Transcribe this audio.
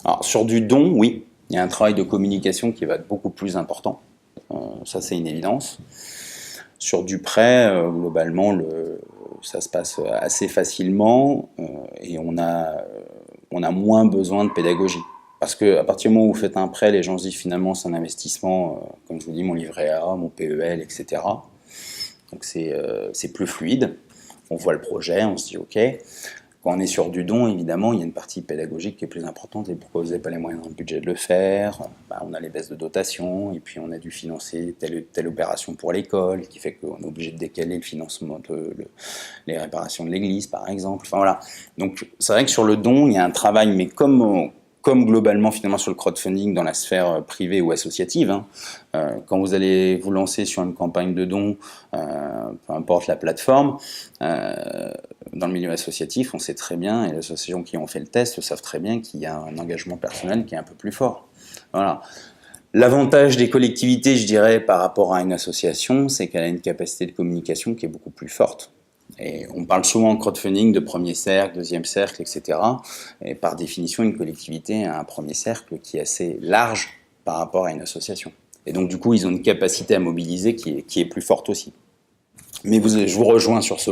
Alors, sur du don, oui, il y a un travail de communication qui va être beaucoup plus important. Ça, c'est une évidence. Sur du prêt, globalement, ça se passe assez facilement et on a moins besoin de pédagogie. Parce qu'à partir du moment où vous faites un prêt, les gens se disent finalement c'est un investissement, comme je vous dis, mon livret A, mon PEL, etc. Donc c'est plus fluide. On voit le projet, on se dit ok. Quand on est sur du don, évidemment, il y a une partie pédagogique qui est plus importante. Et pourquoi vous n'avez pas les moyens dans le budget de le faire? On a les baisses de dotation, et puis on a dû financer telle opération pour l'école, qui fait qu'on est obligé de décaler le financement les réparations de l'église, par exemple. Enfin voilà. Donc c'est vrai que sur le don, il y a un travail, mais comme globalement finalement sur le crowdfunding dans la sphère privée ou associative, hein, quand vous allez vous lancer sur une campagne de dons, peu importe la plateforme, dans le milieu associatif, on sait très bien, et les associations qui ont fait le test savent très bien qu'il y a un engagement personnel qui est un peu plus fort. Voilà. L'avantage des collectivités, je dirais, par rapport à une association, c'est qu'elle a une capacité de communication qui est beaucoup plus forte. Et on parle souvent en crowdfunding de premier cercle, deuxième cercle, etc. Et par définition, une collectivité a un premier cercle qui est assez large par rapport à une association. Et donc, du coup, ils ont une capacité à mobiliser qui est plus forte aussi. Mais je vous rejoins sur ce